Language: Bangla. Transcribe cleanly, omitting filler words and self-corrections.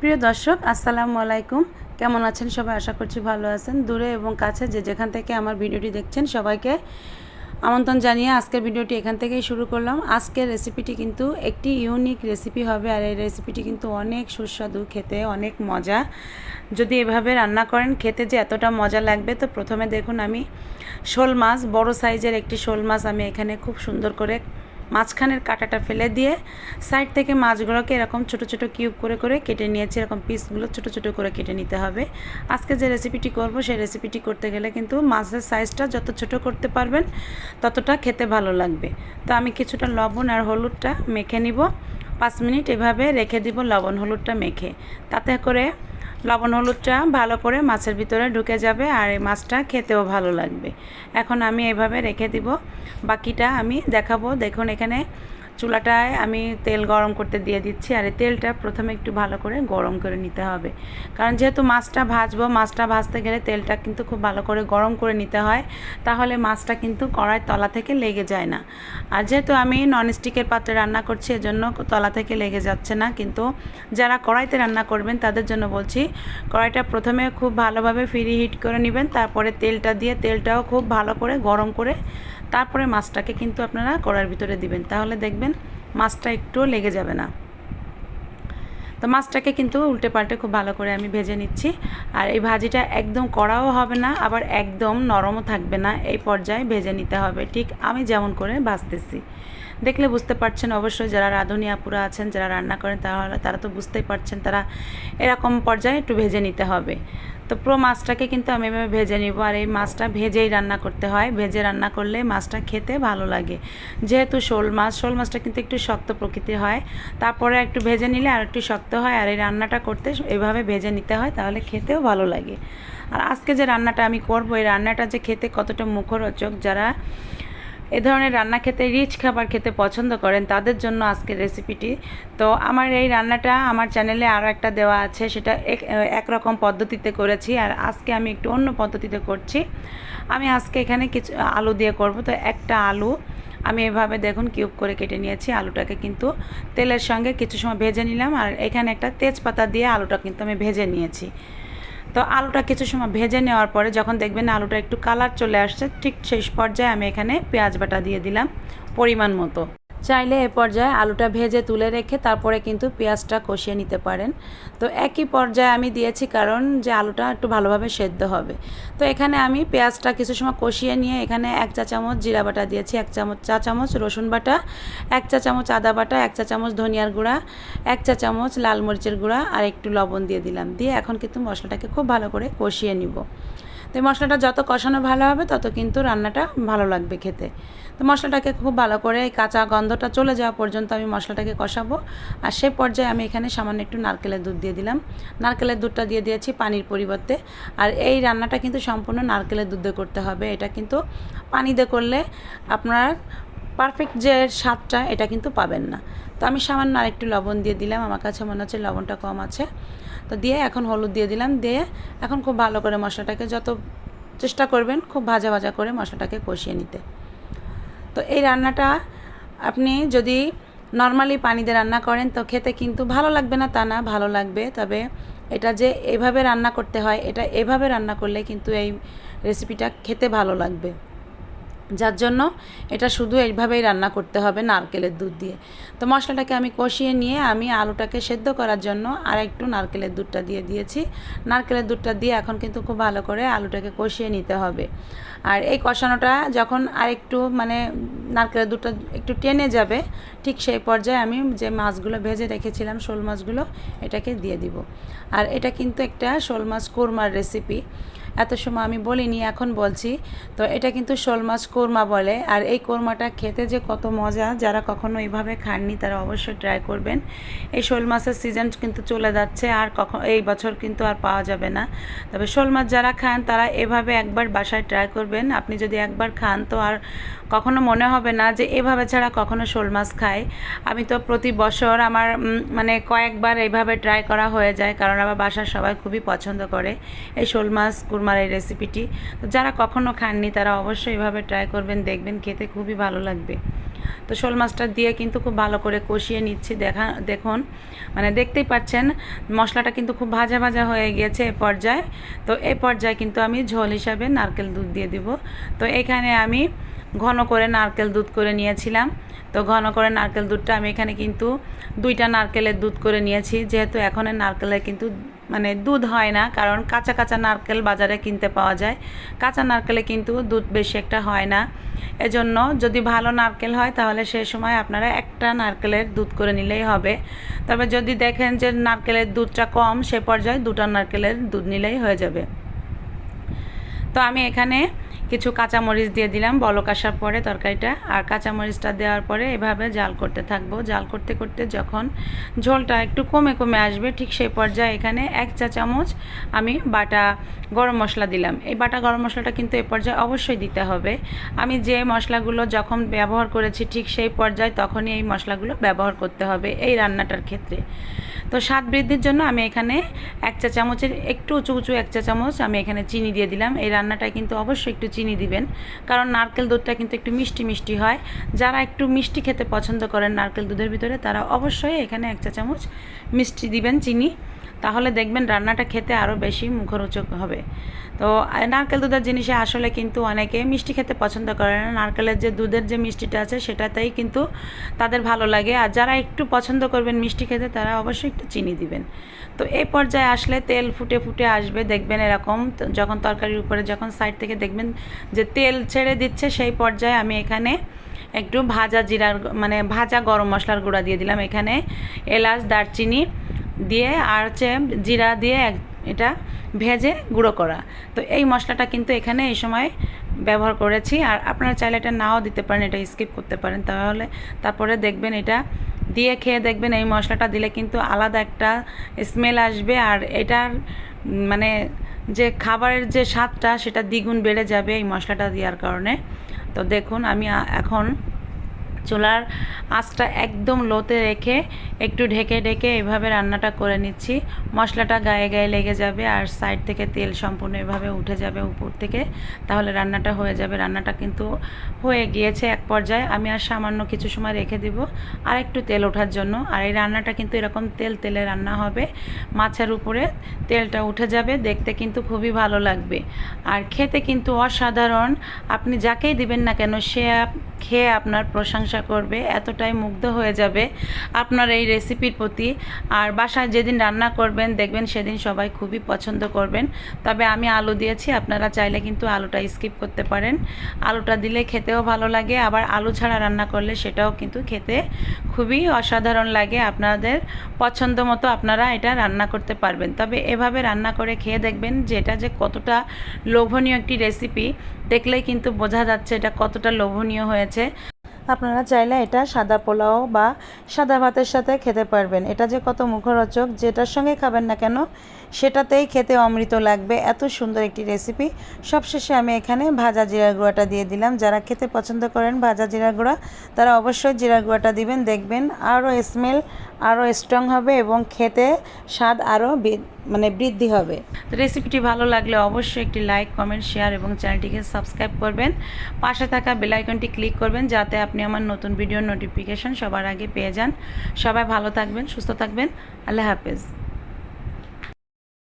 প্রিয় দর্শক আসসালামু আলাইকুম। কেমন আছেন সবাই? আশা করছি ভালো আছেন। দূরে এবং কাছে যে যেখান থেকে আমার ভিডিওটি দেখছেন সবাইকে আমন্ত্রণ জানিয়ে আজকের ভিডিওটি এখান থেকেই শুরু করলাম। আজকের রেসিপিটি কিন্তু একটি ইউনিক রেসিপি হবে, আর এই রেসিপিটি কিন্তু অনেক সুস্বাদু, খেতে অনেক মজা। যদি এভাবে রান্না করেন খেতে যে এতটা মজা লাগবে। তো প্রথমে দেখুন, আমি শোল মাছ, বড় সাইজের একটি শোল মাছ আমি এখানে খুব সুন্দর করে মাঝখানের কাঁটাটা ফেলে দিয়ে সাইড থেকে মাছগুলোকে এরকম ছোট ছোট কিউব করে করে কেটে নিয়েছি। এরকম পিসগুলো ছোট ছোট করে কেটে নিতে হবে। আজকে যে রেসিপিটি করব সেই রেসিপিটি করতে গেলে কিন্তু মাছের সাইজটা যত ছোট করতে পারবেন ততটা খেতে ভালো লাগবে। তো আমি কিছুটা লবণ আর হলুদটা মেখে নিব। 5 মিনিট এভাবে রেখে দিব লবণ হলুদটা মেখে। তাতে করে লবণ হলুদটা ভালো করে মাছের ভিতরে ঢুকে যাবে আর এই মাছটা খেতেও ভালো লাগবে। এখন আমি এভাবে রেখে দিব, বাকিটা আমি দেখাবো। দেখুন, এখানে চুলাটায় আমি তেল গরম করতে দিয়ে দিচ্ছি, আর এই তেলটা প্রথমে একটু ভালো করে গরম করে নিতে হবে, কারণ যেহেতু মাছটা ভাজবো, মাছটা ভাজতে গেলে তেলটা কিন্তু খুব ভালো করে গরম করে নিতে হয়, তাহলে মাছটা কিন্তু কড়াইয়ের তলা থেকে লেগে যায় না। আর যেহেতু আমি ননস্টিকের পাত্রে রান্না করছি এজন্য তলা থেকে লেগে যাচ্ছে না, কিন্তু যারা কড়াইতে রান্না করবেন তাদের জন্য বলছি, কড়াইটা প্রথমে খুব ভালোভাবে ফ্রি হিট করে নেবেন, তারপরে তেলটা দিয়ে তেলটাও খুব ভালো করে গরম করে তারপরে মাছটাকে কিন্তু আপনারা কড়াইয়ের ভিতরে দিবেন, তাহলে দেখবেন মাছটা একটুও লেগে যাবে না। তো মাছটাকে কিন্তু উল্টে পাল্টে খুব ভালো করে আমি ভেজে নিচ্ছি। আর এই ভাজিটা একদম কড়াও হবে না, আবার একদম নরমও থাকবে না, এই পর্যায়ে ভেজে নিতে হবে, ঠিক আমি যেমন করে ভাজতেছি। দেখলে বুঝতে পারছেন অবশ্যই, যারা রাঁধুনি আপুরা আছেন, যারা রান্না করেন তারা তো বুঝতেই পারছেন, তারা এরকম পর্যায়ে একটু ভেজে নিতে হবে। তো পুরো মাছটাকে কিন্তু আমি এভাবে ভেজে নিব। আর এই মাছটা ভেজেই রান্না করতে হয়, ভেজে রান্না করলে মাছটা খেতে ভালো লাগে। যেহেতু শোল মাছটা কিন্তু একটু শক্ত প্রকৃতির হয়, তারপরে একটু ভেজে নিলে আর একটু শক্ত হয়। আর এই রান্নাটা করতে এভাবে ভেজে নিতে হয়, তাহলে খেতেও ভালো লাগে। আর আজকে যে রান্নাটা আমি করব, এই রান্নাটা যে খেতে কতটা মুখরোচক, যারা এ ধরনের রান্না খেতে, রিচ খাবার খেতে পছন্দ করেন তাদের জন্য আজকের রেসিপিটি। তো আমার এই রান্নাটা আমার চ্যানেলে আরও একটা দেওয়া আছে, সেটা একরকম পদ্ধতিতে করেছি, আর আজকে আমি একটু অন্য পদ্ধতিতে করছি। আমি আজকে এখানে কিছু আলু দিয়ে করব। তো একটা আলু আমি এভাবে দেখুন কিউব করে কেটে নিয়েছি। আলুটাকে কিন্তু তেলের সঙ্গে কিছু সময় ভেজে নিলাম, আর এখানে একটা তেজপাতা দিয়ে আলুটা কিন্তু আমি ভেজে নিয়েছি। তো আলুটা কিছু সময় ভেজে নেওয়ার পরে যখন দেখবেন আলুটা একটু কালার চলে আসছে, ঠিক শেষ পর্যায়ে আমি এখানে পেঁয়াজ বাটা দিয়ে দিলাম পরিমাণ মতো। চাইলে এ পর্যায়ে আলুটা ভেজে তুলে রেখে তারপরে কিন্তু পেঁয়াজটা কষিয়ে নিতে পারেন। তো একই পর্যায়ে আমি দিয়েছি, কারণ যে আলুটা একটু ভালোভাবে সেদ্ধ হবে। তো এখানে আমি পেঁয়াজটা কিছু সময় কষিয়ে নিয়ে এখানে 1 চা চামচ জিরা বাটা দিয়েছি, 1 চা চামচ রসুন বাটা, 1 চা চামচ আদা বাটা, 1 চা চামচ ধনিয়ার গুঁড়া, 1 চা চামচ লাল মরিচের গুঁড়া, আর একটু লবণ দিয়ে দিলাম। দিয়ে এখন কিন্তু মশলাটাকে খুব ভালো করে কষিয়ে নিব। তো মশলাটা যত কষানো ভালো হবে তত কিন্তু রান্নাটা ভালো লাগবে খেতে। তো মশলাটাকে খুব ভালো করে কাঁচা গন্ধটা চলে যাওয়া পর্যন্ত আমি মশলাটাকে কষাবো। আর সেই পর্যায়ে আমি এখানে সামান্য একটু নারকেলের দুধ দিয়ে দিলাম। নারকেলের দুধটা দিয়ে দিয়েছি পানির পরিবর্তে। আর এই রান্নাটা কিন্তু সম্পূর্ণ নারকেলের দুধ দিয়ে করতে হবে, এটা কিন্তু পানি দিয়ে করলে আপনার পারফেক্ট যে স্বাদটা এটা কিন্তু পাবেন না। তো আমি সামান্য আরেকটু লবণ দিয়ে দিলাম, আমার কাছে মনে হচ্ছে লবণটা কম আছে। তো দিয়ে এখন হলুদ দিয়ে দিলাম, দিয়ে এখন খুব ভালো করে মশলাটাকে, যত চেষ্টা করবেন খুব ভাজা ভাজা করে মশলাটাকে কষিয়ে নিতে। তো এই রান্নাটা আপনি যদি নর্মালি পানি দিয়ে রান্না করেন তো খেতে কিন্তু ভালো লাগবে না তা না, ভালো লাগবে। তবে এটা যে এভাবে রান্না করতে হয়, এটা এভাবে রান্না করলে কিন্তু এই রেসিপিটা খেতে ভালো লাগবে, যার জন্য এটা শুধু এইভাবেই রান্না করতে হবে নারকেলের দুধ দিয়ে। তো মশলাটাকে আমি কষিয়ে নিয়ে আমি আলুটাকে সেদ্ধ করার জন্য আর একটু নারকেলের দুধটা দিয়ে দিয়েছি। নারকেলের দুধটা দিয়ে এখন কিন্তু খুব ভালো করে আলুটাকে কষিয়ে নিতে হবে। আর এই কষানোটা যখন আরেকটু মানে নারকেলের দুধটা একটু টেনে যাবে, ঠিক সেই পর্যায়ে আমি যে মাছগুলো ভেজে রেখেছিলাম, শোল মাছগুলো, এটাকে দিয়ে দিব। আর এটা কিন্তু একটা শোল মাছ কোরমার রেসিপি, এত সময় আমি বলিনি, এখন বলছি। তো এটা কিন্তু শোল মাছ কোরমা বলে। আর এই কোরমাটা খেতে যে কত মজা, যারা কখনো এইভাবে খাননি তারা অবশ্যই ট্রাই করবেন। এই শোল মাছের সিজন কিন্তু চলে যাচ্ছে, আর এই বছর কিন্তু আর পাওয়া যাবে না। তবে শোল মাছ যারা খান তারা এভাবে একবার বাসায় ট্রাই করবেন। আপনি যদি একবার খান তো আর কখনো মনে হবে না যে এভাবে ছাড়া কখনো শোল মাছ খাই। আমি তো প্রতি বছর আমার মানে কয়েকবার এইভাবে ট্রাই করা হয়ে যায়, কারণ আমার বাসার সবাই খুবই পছন্দ করে এই শোল মাছ কুরমার এই রেসিপিটি। তো যারা কখনো খাননি তারা অবশ্যই এভাবে ট্রাই করবেন, দেখবেন খেতে খুবই ভালো লাগবে। তো শোল মাছটা দিয়ে কিন্তু খুব ভালো করে কষিয়ে নিচ্ছি। দেখুন মানে দেখতেই পাচ্ছেন মশলাটা কিন্তু খুব ভাজা ভাজা হয়ে গিয়েছে এ পর্যায়ে। তো এই পর্যায়ে কিন্তু আমি ঝোল হিসাবে নারকেল দুধ দিয়ে দিব। তো এখানে আমি ঘন করে নারকেল দুধ করে নিয়েছিলাম। তো ঘন করে নারকেল দুধটা আমি এখানে কিন্তু 2টা নারকেলের দুধ করে নিয়েছি, যেহেতু এখনের নারকেলের কিন্তু মানে দুধ হয় না, কারণ কাঁচা কাঁচা নারকেল বাজারে কিনতে পাওয়া যায়। কাঁচা নারকেলে কিন্তু দুধ বেশি একটা হয় না। এজন্য যদি ভালো নারকেল হয় তাহলে সেই সময় আপনারা একটা নারকেলের দুধ করে নিলেই হবে। তবে যদি দেখেন যে নারকেলের দুধটা কম, সে পর্যায়ে 2টা নারকেলের দুধ নিলেই হয়ে যাবে। তো আমি এখানে কিছু কাঁচামরিচ দিয়ে দিলাম বলক আসার পরে তরকারিটা, আর কাঁচামরিচটা দেওয়ার পরে এভাবে জাল করতে থাকবো। জাল করতে করতে যখন ঝোলটা একটু কমে কমে আসবে, ঠিক সেই পর্যায়ে এখানে 1 চা চামচ আমি বাটা গরম মশলা দিলাম। এই বাটা গরম মশলাটা কিন্তু এই পর্যায়ে অবশ্যই দিতে হবে। আমি যে মশলাগুলো যখন ব্যবহার করেছি ঠিক সেই পর্যায়ে তখনই এই মশলাগুলো ব্যবহার করতে হবে এই রান্নাটার ক্ষেত্রে। তো স্বাদ বৃদ্ধির জন্য আমি এখানে 1 চা চামচের একটু উঁচু 1 চা চামচ আমি এখানে চিনি দিয়ে দিলাম। এই রান্নাটায় কিন্তু অবশ্যই একটু চিনি দিবেন, কারণ নারকেল দুধটা কিন্তু একটু মিষ্টি মিষ্টি হয়। যারা একটু মিষ্টি খেতে পছন্দ করেন নারকেল দুধের ভিতরে, তারা অবশ্যই এখানে 1 চা চামচ মিষ্টি দিবেন, চিনি। তাহলে দেখবেন রান্নাটা খেতে আরও বেশি মুখরোচক হবে। তো নারকেল দুধের জিনিসে আসলে কিন্তু অনেকে মিষ্টি খেতে পছন্দ করে না, নারকেলের যে দুধের যে মিষ্টিটা আছে সেটাতেই কিন্তু তাদের ভালো লাগে। আর যারা একটু পছন্দ করবেন মিষ্টি খেতে, তারা অবশ্যই একটু চিনি দিবেন। তো এই পর্যায়ে আসলে তেল ফুটে ফুটে আসবে, দেখবেন এরকম যখন তরকারির উপরে যখন সাইড থেকে দেখবেন যে তেল ছেড়ে দিচ্ছে, সেই পর্যায়ে আমি এখানে একটু ভাজা জিরার মানে ভাজা গরম মশলার গুঁড়া দিয়ে দিলাম। এখানে এলাচ দারচিনি দিয়ে আর হচ্ছে জিরা দিয়ে এটা ভেজে গুঁড়ো করা। তো এই মশলাটা কিন্তু এখানে এই সময় ব্যবহার করেছি। আর আপনারা চাইলে এটা নাও দিতে পারেন, এটা স্কিপ করতে পারেন। তারপরে দেখবেন এটা দিয়ে খেয়ে দেখবেন এই মশলাটা দিলে কিন্তু আলাদা একটা স্মেল আসবে, আর এটার মানে যে খাবারের যে স্বাদটা সেটা দ্বিগুণ বেড়ে যাবে এই মশলাটা দেওয়ার কারণে। তো দেখুন আমি এখন চুলার আঁচটা একদম লোতে রেখে একটু ঢেকে ঢেকে এভাবে রান্নাটা করে নিচ্ছি। মশলাটা গায়ে গায়ে লেগে যাবে আর সাইড থেকে তেল সম্পূর্ণ এভাবে উঠে যাবে উপর থেকে, তাহলে রান্নাটা হয়ে যাবে। রান্নাটা কিন্তু হয়ে গিয়েছে এক পর্যায়ে। আমি আর সামান্য কিছু সময় রেখে দিব আর একটু তেল ওঠার জন্য। আর এই রান্নাটা কিন্তু এরকম তেলে রান্না হবে, মাছের উপরে তেলটা উঠে যাবে, দেখতে কিন্তু খুবই ভালো লাগবে আর খেতে কিন্তু অসাধারণ। আপনি যাকেই দিবেন না কেন সে খেয়ে আপনার প্রশংসা করবে, এতটাই মুগ্ধ হয়ে যাবে আপনার এই রেসিপির প্রতি। আর বাসায় যেদিন রান্না করবেন দেখবেন সেদিন সবাই খুবই পছন্দ করবেন। তবে আমি আলু দিয়েছি, আপনারা চাইলে কিন্তু আলুটা স্কিপ করতে পারেন। আলুটা দিলে খেতেও ভালো লাগে, আবার আলু ছাড়া রান্না করলে সেটাও কিন্তু খেতে খুবই অসাধারণ লাগে। আপনাদের পছন্দ মতো আপনারা এটা রান্না করতে পারবেন। তবে এভাবে রান্না করে খেয়ে দেখবেন যে এটা যে কতটা লোভনীয় একটি রেসিপি, দেখলেই কিন্তু বোঝা যাচ্ছে এটা কতটা লোভনীয় হয়েছে। আপনারা চাইলে এটা সাদা পোলাও বা সাদা ভাতের সাথে খেতে পারবেন। এটা যে কত মুখরোচক, যেটার সঙ্গে খাবেন না কেন সেটাতেই খেতে অমৃত লাগবে, এত সুন্দর একটি রেসিপি। সবশেষে আমি এখানে ভাজা জিরার গুঁড়াটা দিয়ে দিলাম। যারা খেতে পছন্দ করেন ভাজা জিরার গুঁড়া, তারা অবশ্যই জিরার গুঁড়াটা দিবেন, দেখবেন আরও স্মেল আরও স্ট্রং হবে এবং খেতে স্বাদ আরও বৃদ্ধি হবে। তো রেসিপিটি ভালো লাগলে অবশ্যই একটি লাইক, কমেন্ট, শেয়ার এবং চ্যানেলটিকে সাবস্ক্রাইব করবেন। পাশে থাকা বেল আইকনটি ক্লিক করবেন যাতে আপনি আমার নতুন ভিডিওর নোটিফিকেশন সবার আগে পেয়ে যান। সবাই ভালো থাকবেন, সুস্থ থাকবেন। আল্লাহ হাফেজ।